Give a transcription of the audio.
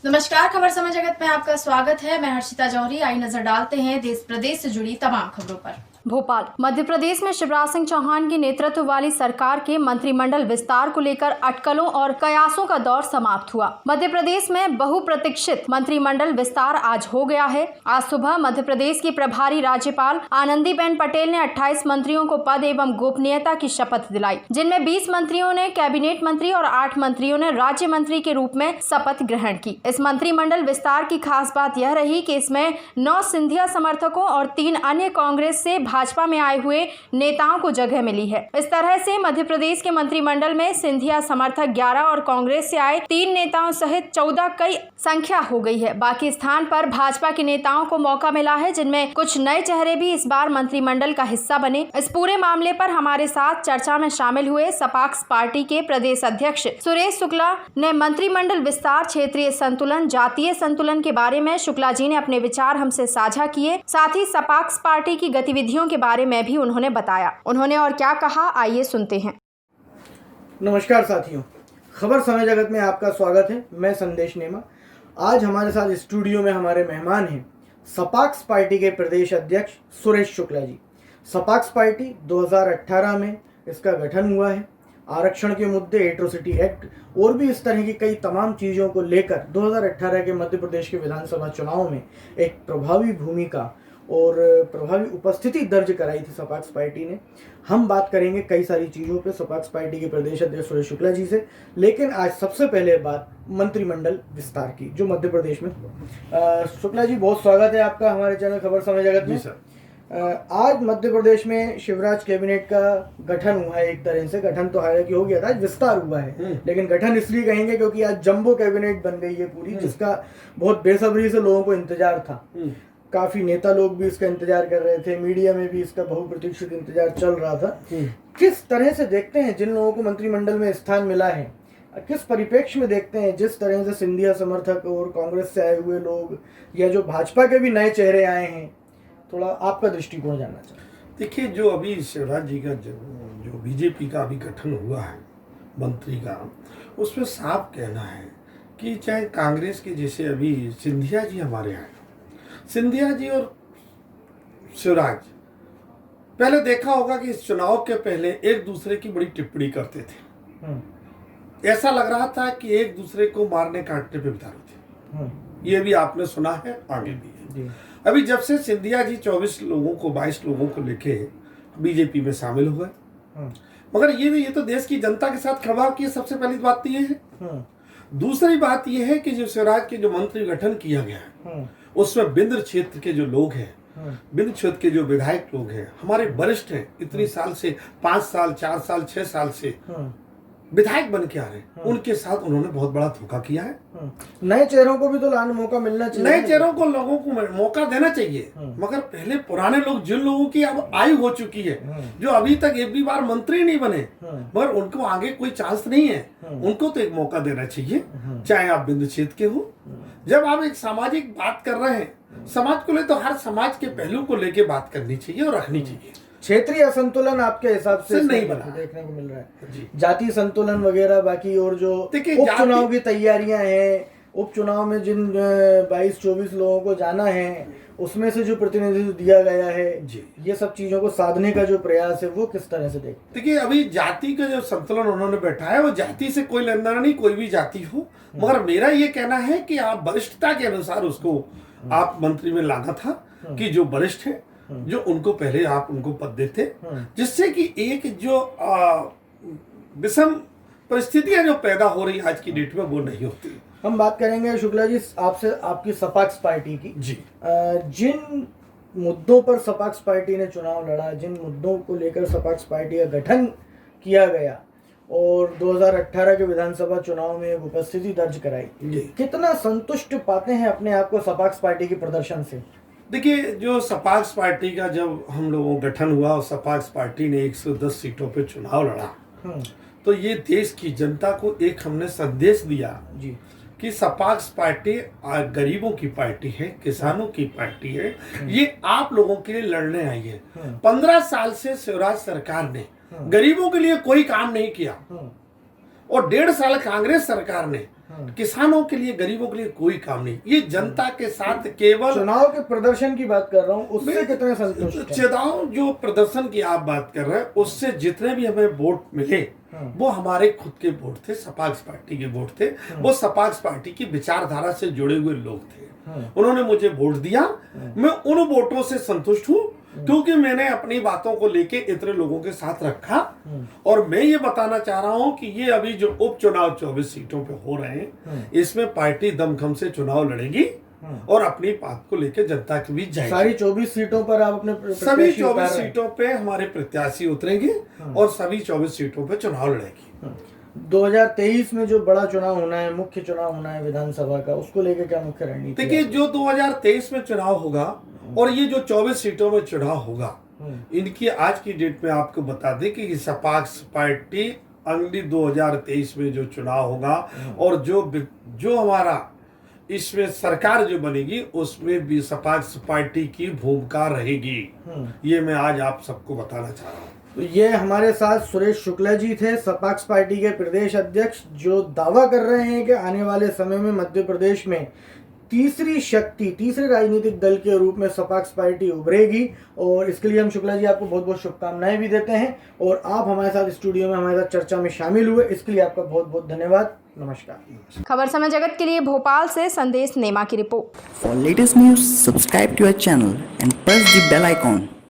नमस्कार, खबर समय जगत में आपका स्वागत है। मैं हर्षिता जौहरी। आई नजर डालते हैं देश प्रदेश से जुड़ी तमाम खबरों पर। भोपाल मध्य प्रदेश में शिवराज सिंह चौहान की नेतृत्व वाली सरकार के मंत्रिमंडल विस्तार को लेकर अटकलों और कयासों का दौर समाप्त हुआ। मध्य प्रदेश में बहुप्रतीक्षित मंत्रिमंडल विस्तार आज हो गया है। आज सुबह मध्य प्रदेश की प्रभारी राज्यपाल आनंदीबेन पटेल ने 28 मंत्रियों को पद एवं गोपनीयता की शपथ दिलाई, जिनमें 20 मंत्रियों ने कैबिनेट मंत्री और 8 मंत्रियों ने राज्य मंत्री के रूप में शपथ ग्रहण की। इस मंत्रिमंडल विस्तार की खास बात यह रही कि इसमें 9 सिंधिया समर्थकों और 3 अन्य कांग्रेस से भाजपा में आए हुए नेताओं को जगह मिली है। इस तरह से मध्य प्रदेश के मंत्रिमंडल में सिंधिया समर्थक 11 और कांग्रेस से आए 3 नेताओं सहित 14 कई संख्या हो गई है। बाकी स्थान पर भाजपा के नेताओं को मौका मिला है, जिनमें कुछ नए चेहरे भी इस बार मंत्रिमंडल का हिस्सा बने। इस पूरे मामले पर हमारे साथ चर्चा में शामिल हुए सपाक्स पार्टी के प्रदेश अध्यक्ष सुरेश शुक्ला ने मंत्रिमंडल विस्तार, क्षेत्रीय संतुलन, जातीय संतुलन के बारे में शुक्ला जी ने अपने विचार हमसे साझा किए। साथ ही सपाक्स पार्टी की गतिविधियों के बारे में भी उन्होंने बताया। उन्होंने और क्या कहा, आइए सुनते हैं। नमस्कार साथियों, खबर समय जगत में आपका स्वागत है। मैं संदेश नेमा। आज हमारे साथ स्टूडियो में हमारे मेहमान हैं सपाक्स पार्टी के प्रदेश अध्यक्ष सुरेश शुक्ला जी। सपाक्स पार्टी 2018 में इसका गठन हुआ है। आरक्षण के मुद्दे, एट्रोसिटी एक्ट और भी इस तरह की कई तमाम चीज़ों को लेकर 2018 के मध्य प्रदेश के विधानसभा चुनाव में एक प्रभावी भूमिका और प्रभावी उपस्थिति दर्ज कराई थी सपाक्स पार्टी ने। हम बात करेंगे कई सारी चीज़ों पे सपाक्स पार्टी के प्रदेश अध्यक्ष सुरेश शुक्ला जी से, लेकिन आज सबसे पहले बात मंत्रिमंडल विस्तार की जो मध्य प्रदेश में। शुक्ला जी, बहुत स्वागत है आपका हमारे चैनल खबर समय जगत में। आज मध्य प्रदेश में शिवराज कैबिनेट का गठन हुआ है। एक तरह से गठन तो हालांकि हो गया था, आज विस्तार हुआ है, लेकिन गठन इसलिए कहेंगे क्योंकि आज जंबो कैबिनेट बन गई है पूरी, जिसका बहुत बेसब्री से लोगों को इंतजार था। काफी नेता लोग भी इसका इंतजार कर रहे थे, मीडिया में भी इसका बहुप्रतीक्षित इंतजार चल रहा था। किस तरह से देखते हैं जिन लोगों को मंत्रिमंडल में स्थान मिला है, किस परिप्रेक्ष्य में देखते हैं जिस तरह से सिंधिया समर्थक और कांग्रेस से आए हुए लोग या जो भाजपा के भी नए चेहरे आए हैं, थोड़ा आपका दृष्टिकोण जानना चाहते हैं। देखिए, जो अभी शिवराज जी का जो बीजेपी का अभी गठन हुआ है मंत्री का, उसमें साफ कहना है कि चाहे कांग्रेस के जैसे अभी सिंधिया जी हमारे यहाँ, सिंधिया जी और शिवराज पहले देखा होगा कि इस चुनाव के पहले एक दूसरे की बड़ी टिप्पणी करते थे। ऐसा लग रहा था कि एक दूसरे को मारने काटने पे उतारू थे। ये भी आपने सुना है, आगे भी है। अभी जब से सिंधिया जी 22 लोगों को लेके बीजेपी में शामिल हुए, मगर ये तो देश की जनता के साथ खिलवाड़ की सबसे पहली बात तो ये है। दूसरी बात ये है कि जो शिवराज के जो मंत्री गठन किया गया है, उसमें बिंद क्षेत्र के जो लोग हैं, बिंद क्षेत्र के जो विधायक लोग हैं, हमारे वरिष्ठ हैं, इतनी साल से 5 साल 4 साल 6 साल से विधायक बन के आ रहे हैं, उनके साथ उन्होंने बहुत बड़ा धोखा किया है। नए चेहरों को भी तो लाने मौका मिलना चाहिए। नए चेहरों को लोगों को मौका देना चाहिए, मगर पहले पुराने लोग, जिन लोगों की अब आयु हो चुकी है, जो अभी तक एक भी बार मंत्री नहीं बने, मगर उनको आगे कोई चांस नहीं है, उनको तो एक मौका देना चाहिए, चाहे आप बिंद क्षेत्र के हो। जब आप एक सामाजिक बात कर रहे हैं, समाज को ले तो हर समाज के पहलू को लेके बात करनी चाहिए और रखनी चाहिए। क्षेत्रीय असंतुलन आपके हिसाब से नहीं बना, देखने को मिल रहा है। जाति संतुलन वगैरह, बाकी और जो उपचुनाव की तैयारियां हैं, उपचुनाव में जिन 22-24 लोगों को जाना है, उसमें से जो प्रतिनिधित्व दिया गया है जी, ये सब चीजों को साधने का जो प्रयास है वो किस तरह से देखते? देखिए, अभी जाति का जो संतुलन उन्होंने बैठा है, वो जाति से कोई लेना नहीं, कोई भी जाति हो, मगर मेरा ये कहना है कि आप वरिष्ठता के अनुसार उसको आप मंत्री में लाना था, कि जो वरिष्ठ है, जो उनको पहले आप उनको पद देते, जिससे कि एक जो विषम परिस्थितियां जो पैदा हो रही आज की डेट में वो नहीं होती। हम बात करेंगे शुक्ला जी आपसे, आपकी सपाक्स पार्टी की जी। जिन मुद्दों पर सपाक्स पार्टी ने चुनाव लड़ा, जिन मुद्दों को लेकर सपाक्स पार्टी का गठन किया गया और 2018 के विधानसभा चुनाव में उपस्थिति दर्ज कराई, कितना संतुष्ट पाते हैं अपने आप को सपाक्स पार्टी के प्रदर्शन से? देखिए, जो सपाक्स पार्टी का जब हम लोगों का गठन हुआ और सपाक्स पार्टी ने 110 सीटों पे चुनाव लड़ा, तो ये देश की जनता को एक हमने संदेश दिया जी, कि सपाक्स पार्टी गरीबों की पार्टी है, किसानों की पार्टी है, ये आप लोगों के लिए लड़ने आई है। 15 साल से शिवराज सरकार ने गरीबों के लिए कोई काम नहीं किया और 1.5 साल कांग्रेस सरकार ने किसानों के लिए, गरीबों के लिए कोई काम नहीं। ये जनता के साथ केवल चुनाव के प्रदर्शन की बात कर रहा हूँ, उससे कितने संतुष्ट हैं? चुनाव जो प्रदर्शन की आप बात कर रहे हैं, उससे जितने भी हमें वोट मिले वो हमारे खुद के वोट थे, सपाक्स पार्टी के वोट थे। वो सपाक्स पार्टी की विचारधारा से जुड़े हुए लोग थे, उन्होंने मुझे वोट दिया। मैं उन वोटों से संतुष्ट हूँ क्योंकि मैंने अपनी बातों को लेके इतने लोगों के साथ रखा। और मैं ये बताना चाह रहा हूँ कि ये अभी जो उपचुनाव 24 सीटों पे हो रहे हैं, इसमें पार्टी दमखम से चुनाव लड़ेगी और अपनी बात को लेकर जनता के बीच जाएगी। सारी 24 सीटों पर आप अपने सभी 24 सीटों पे हमारे प्रत्याशी उतरेंगे और सभी 24 सीटों पे चुनाव लड़ेगी। 2023 में जो बड़ा चुनाव होना है, मुख्य चुनाव होना है विधानसभा का, उसको लेकर क्या मुख्य रणनीति? देखिए, जो 2023 में चुनाव होगा और ये जो 24 सीटों में चुनाव होगा, इनकी आज की डेट में आपको बता दें कि सपाक्स पार्टी अगली 2023 में जो चुनाव होगा और जो हमारा इसमें सरकार जो बनेगी उसमें भी सपाक्स पार्टी की भूमिका रहेगी। ये मैं आज आप सबको बताना चाह रहा हूँ। तो ये हमारे साथ सुरेश शुक्ला जी थे, सपाक्स पार्टी के प्रदेश अध्यक्ष, जो दावा कर रहे हैं कि आने वाले समय में मध्य प्रदेश में तीसरी शक्ति, तीसरे राजनीतिक दल के रूप में सपाक्स पार्टी उभरेगी। और इसके लिए हम शुक्ला जी आपको बहुत बहुत शुभकामनाएं भी देते हैं। और आप हमारे साथ स्टूडियो में हमारे साथ चर्चा में शामिल हुए, इसके लिए आपका बहुत बहुत धन्यवाद। नमस्कार। खबर समय जगत के लिए भोपाल से संदेश नेमा की report. For latest news, subscribe to our channel and press the bell icon.